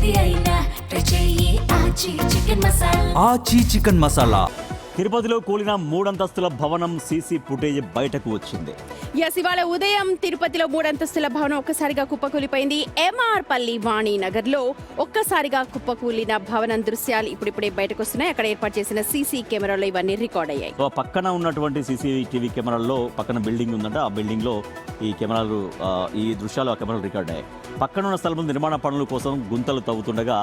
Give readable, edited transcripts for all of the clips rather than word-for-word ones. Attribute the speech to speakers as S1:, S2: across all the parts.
S1: ఏది అయినా ట్రై చెయ్యి ఆచి చికెన్ మసాలా.
S2: ఆచి చికెన్ మసాలా.
S3: తిరుపతిలో కూలిన 3 అంతస్తుల భవనం సీసీ ఫుటేజ్ బయటకు వచ్చింది.
S4: ఇవాళ ఉదయం తిరుపతిలో 3 అంతస్తుల భవనం ఒక్కసారిగా కుప్పకూలిపోయింది. ఎంఆర్ పల్లి వాణినగర్ లో ఒక్కసారిగా కుప్పకూలిన భవనం దృశ్యాలు ఇప్పుడిప్పుడే బయటకు వస్తున్నాయి. అక్కడ ఏర్పాటు చేసిన సీసీ కెమెరాలో ఇవన్నీ రికార్డ్ అయ్యాయి.
S3: పక్కన ఉన్నటువంటి సీసీటీవీ కెమెరాల్లో పక్కన బిల్డింగ్ ఉందంట. ఆ బిల్డింగ్ లో ఈ కెమెరాలు ఈ దృశ్యాలు ఆ కెమెరాలు రికార్డ్ అయ్యాయి. పక్కన ఉన్న స్థలంలో నిర్మాణ పనుల కోసం గుంతలు తవ్వుతుండగా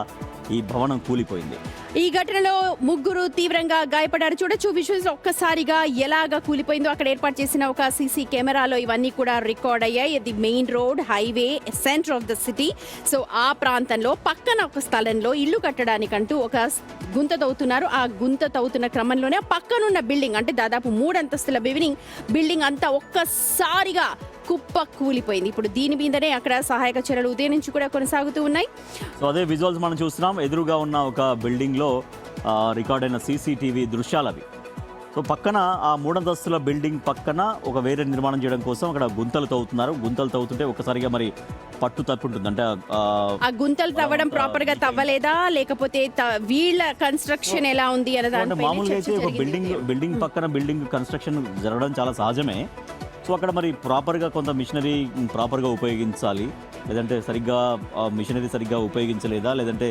S3: ఈ భవనం కూలిపోయింది.
S4: ఈ ఘటనలో 3 తీవ్రంగా గాయపడ్డారు. చూడొచ్చు విజువల్స్ ఒక్కసారిగా ఎలాగా కూలిపోయిందో. అక్కడ ఏర్పాటు చేసిన ఒక సీసీ కెమెరాలో ఇవన్నీ కూడా రికార్డ్ అయ్యాయి. ఇది main road, highway, centre of the city. So ఆ ప్రాంతంలో పక్కన ఒక స్థలంలో ఇల్లు కట్టడానికంటూ ఒక గుంత తవ్వుతున్నారు. ఆ గుంత తవ్వుతున్న క్రమంలోనే పక్కనున్న బిల్డింగ్ అంటే దాదాపు 3 అంతస్తుల బిల్డింగ్ అంతా ఒక్కసారిగా కుప్ప కూలిపోయింది. ఇప్పుడు దీని మీదనే అక్కడ సహాయక చర్యలు ఉదయం నుంచి కూడా కొనసాగుతూ ఉన్నాయి.
S3: సో అదే విజువల్స్ మనం చూస్తున్నాం. ఎదురుగా ఉన్న ఒక బిల్డింగ్ లో రికార్డ్ అయిన సీసీటీవీ దృశ్యాలు అవి. సో పక్కన ఆ 3 అంతస్తుల బిల్డింగ్ పక్కన ఒక వేరే నిర్మాణం చేయడం కోసం అక్కడ గుంతలు తవ్వుతున్నారు. గుంతలు తవ్వుతుంటే ఒకసారిగా మరి పట్టు తప్పుంటుంది. అంటే
S4: ఆ గుంతలు తవ్వడం ప్రాపర్ గా తవ్వలేదా, లేకపోతే వీళ్ళ కన్స్ట్రక్షన్ ఎలా ఉంది అనే దానిపై
S3: మామూలుగా అయితే ఒక బిల్డింగ్ పక్కన బిల్డింగ్ కన్స్ట్రక్షన్ జరగడం చాలా సహజమే. సో అక్కడ మరి ప్రాపర్గా కొంత మిషనరీ ప్రాపర్గా ఉపయోగించాలి, లేదంటే సరిగ్గా మిషనరీ సరిగ్గా ఉపయోగించలేదా, లేదంటే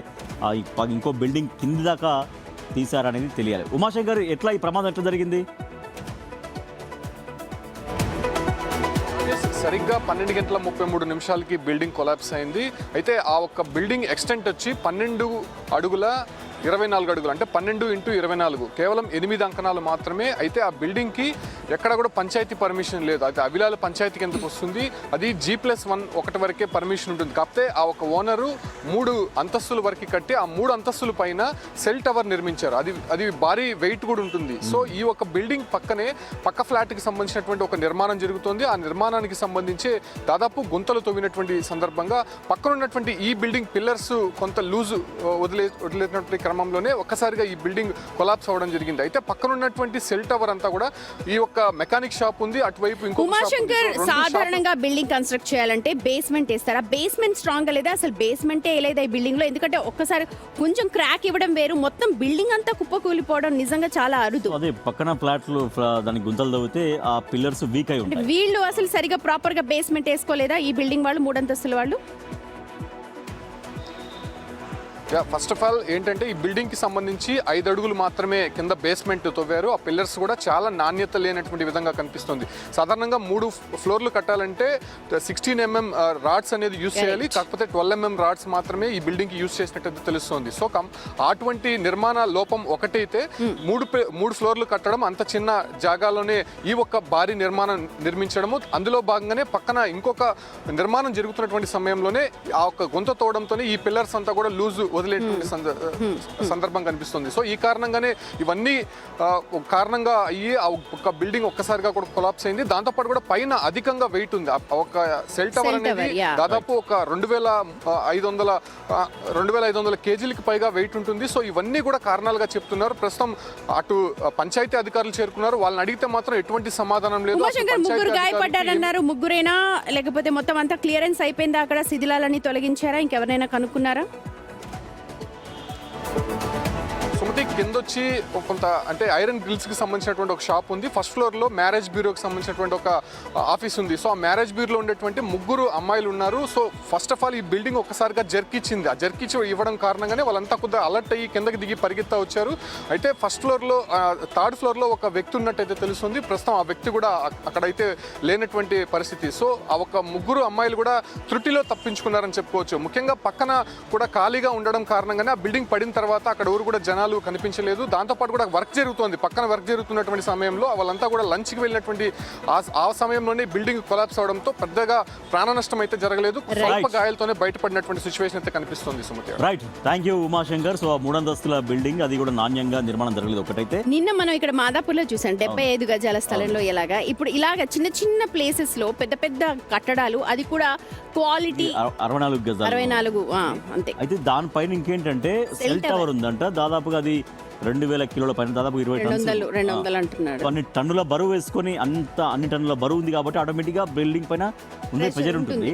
S3: ఇంకో బిల్డింగ్ కింది దాకా తీశారనేది తెలియాలి. ఉమాశంకర్, ఎట్లా ఈ ప్రమాదం ఎట్లా జరిగింది?
S5: సరిగ్గా 12:33 బిల్డింగ్ కొలాప్స్ అయింది. అయితే ఆ ఒక్క బిల్డింగ్ ఎక్స్టెంట్ వచ్చి 12 అడుగుల 24 అడుగులు, అంటే 12 × 24, కేవలం 8 అంకణాలు మాత్రమే. అయితే ఆ బిల్డింగ్కి ఎక్కడ కూడా పంచాయతీ పర్మిషన్ లేదు. అయితే అవిలాల పంచాయతీ కిందకు వస్తుంది. అది G+1 ఒకటి వరకే పర్మిషన్ ఉంటుంది. కాకపోతే ఆ ఒక ఓనరు 3 అంతస్తుల వరకు కట్టి ఆ 3 అంతస్తుల పైన సెల్ టవర్ నిర్మించారు. అది భారీ వెయిట్ కూడా ఉంటుంది. సో ఈ ఒక బిల్డింగ్ పక్కనే పక్క ఫ్లాట్కి సంబంధించినటువంటి ఒక నిర్మాణం జరుగుతుంది. ఆ నిర్మాణానికి సంబంధించి దాదాపు గుంతలు తవ్వినటువంటి సందర్భంగా పక్కన ఉన్నటువంటి ఈ బిల్డింగ్ పిల్లర్స్ కొంత లూజు వదిలేటువంటి క్రమంలోనే ఒక్కసారిగా ఈ బిల్డింగ్ కొలాప్స్ అవ్వడం జరిగింది. అయితే పక్కన ఉన్నటువంటి సెల్ టవర్ అంతా కూడా ఈ ఒక్క మెకానిక్ షాప్ ఉంది, అటువైపు ఇంకో
S4: ఉమాశంకర్, సాధారణంగా బిల్డింగ్ కన్స్ట్రక్ట్ చేయాలంటే బేస్మెంట్ వేస్తారా? బేస్మెంట్ స్ట్రాంగ్ గా లేదా, అసలు బేస్మెంట్ వేయలేదా ఈ బిల్డింగ్ లో? ఎందుకంటే ఒక్కసారి కొంచెం క్రాక్ ఇవ్వడం వేరు, మొత్తం బిల్డింగ్ అంతా కుప్పకూలిపోవడం నిజంగా చాలా అరుదు.
S3: అదే పక్కన ఫ్లాట్లు దానికి గుంతలు తవ్వితే ఆ పిల్లర్స్ వీక్ అయి ఉంటాయి.
S4: వీళ్ళు అసలు సరిగా ప్రాపర్ గా బేస్మెంట్ వేసుకోలేదా ఈ బిల్డింగ్ వాళ్ళు, 3 అంతస్తుల వాళ్ళు?
S5: ఫస్ట్ ఆఫ్ ఆల్ ఏంటంటే ఈ బిల్డింగ్కి సంబంధించి 5 అడుగులు మాత్రమే కింద బేస్మెంట్ తవ్వారు. ఆ పిల్లర్స్ కూడా చాలా నాణ్యత లేనటువంటి విధంగా కనిపిస్తుంది. సాధారణంగా 3 ఫ్లోర్లు కట్టాలంటే 16 mm రాడ్స్ అనేది యూజ్ చేయాలి. కాకపోతే 12 mm రాడ్స్ మాత్రమే ఈ బిల్డింగ్కి యూజ్ చేసినట్టు తెలుస్తుంది. సో అటువంటి నిర్మాణ లోపం ఒకటైతే 3 ఫ్లోర్లు కట్టడం, అంత చిన్న జాగాలోనే ఈ ఒక్క భారీ నిర్మాణం నిర్మించడము, అందులో భాగంగానే పక్కన ఇంకొక నిర్మాణం జరుగుతున్నటువంటి సమయంలోనే ఆ ఒక్క గుంత తోవడంతోనే ఈ పిల్లర్స్ అంతా కూడా లూజ్ వదిలేటువంటి సందర్భం కనిపిస్తుంది. సో ఈ కారణంగానే ఇవన్నీ కారణంగా అయ్యి ఆ ఒక బిల్డింగ్ ఒక్కసారిగా కూడా కొలాప్స్ అయింది. దాంతోపాటు కూడా పైన అధికంగా వెయిట్ ఉంది. ఒక సెల్ టవర్ అనేది దాదాపు ఒక 2500 కేజీలకి పైగా వెయిట్ ఉంటుంది. సో ఇవన్నీ కూడా కారణాలుగా చెప్తున్నారు. ప్రస్తుతం అటు పంచాయతీ అధికారులు చేరుకున్నారు. వాళ్ళని అడిగితే మాత్రం ఎటువంటి సమాధానం లేదు.
S4: 3 గాయపడ్డారన్నారు. 3రేనా, లేకపోతే మొత్తం అంతా క్లియరెన్స్ అయిపోయిందా? అక్కడ శిథిలాలని తొలగించారా? ఇంకెవరైనా కనుక్కున్నారా?
S5: సుమతి, కిందొచ్చి కొంత అంటే ఐరన్ గ్రిల్స్కి సంబంధించినటువంటి ఒక షాప్ ఉంది. ఫస్ట్ ఫ్లోర్లో మ్యారేజ్ బ్యూరోకి సంబంధించినటువంటి ఒక ఆఫీస్ ఉంది. సో ఆ మ్యారేజ్ బ్యూరోలో ఉండేటువంటి 3 అమ్మాయిలు ఉన్నారు. సో ఫస్ట్ ఆఫ్ ఆల్ ఈ బిల్డింగ్ ఒక్కసారిగా జర్కిచ్చింది. ఆ జర్కిచ్చి ఇవ్వడం కారణంగానే వాళ్ళంతా కొద్దిగా అలర్ట్ అయ్యి కిందకి దిగి పరిగెత్తా వచ్చారు. అయితే ఫస్ట్ ఫ్లోర్లో 3rd ఫ్లోర్లో ఒక వ్యక్తి ఉన్నట్టయితే తెలుస్తుంది. ప్రస్తుతం ఆ వ్యక్తి కూడా అక్కడైతే లేనటువంటి పరిస్థితి. సో ఆ ఒక 3 అమ్మాయిలు కూడా త్రుటిలో తప్పించుకున్నారని చెప్పుకోవచ్చు. ముఖ్యంగా పక్కన కూడా ఖాళీగా ఉండడం కారణంగానే ఆ బిల్డింగ్ పడిన తర్వాత అక్కడ ఎవరు కూడా జనాలు కనిపించలేదు. దాంతోపాటు కూడా వర్క్ జరుగుతోంది. పక్కన వర్క్ జరుగుతున్నటువంటి సమయంలో వాళ్ళంతా కూడా లంచ్కి వెళ్ళినటువంటి ఆ సమయంలోనే బిల్డింగ్ కొలాప్స్ అవడంతో పెద్దగా ప్రాణ నష్టం అయితే జరగలేదు. స్వల్ప గాయాలతోనే బయటపడినటువంటి సిచ్యువేషన్ అయితే కనిపిస్తుంది. Sumathi,
S3: right, thank you Umashankar. So 3 అంతస్తుల బిల్డింగ్ అది కూడా నాణ్యంగా నిర్మాణం జరగలేదు. ఒకటైతే
S4: నిన్న మనం ఇక్కడ మాదాపూర్లో చూసాం 75 గజాల స్థలంలో ఎలాగా. ఇప్పుడు ఇలాగ చిన్న చిన్న ప్లేసెస్ లో పెద్ద పెద్ద కట్టడాలు, అది కూడా క్వాలిటీ
S3: 64 గజాలు,
S4: 64 అంతే.
S3: అయితే దానిపైన ఇంకేంటంటే సెల్ టవర్ ఉందంట. దాదాపుగా అది 2000 కిలోల పైన, దాదాపు 20
S4: 200 అంటున్నాడు.
S3: అన్ని టన్నుల బరువు వేసుకొని అన్ని టన్నుల బరువు ఉంది కాబట్టి ఆటోమేటిక్గా బిల్డింగ్ పైన ఉండే ప్రెజర్ ఉంటుంది.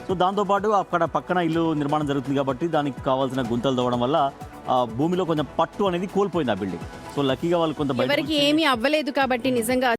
S3: సో దాంతోపాటు అక్కడ పక్కన ఇల్లు నిర్మాణం జరుగుతుంది కాబట్టి దానికి కావాల్సిన గుంతలు తవ్వడం వల్ల ఆ భూమిలో కొంచెం పట్టు అనేది కోల్పోయింది ఆ బిల్డింగ్. సో లక్కీగా వాళ్ళు కొంత బయటకు
S4: ఎవరికి ఏమీ అవ్వలేదు కాబట్టి నిజంగా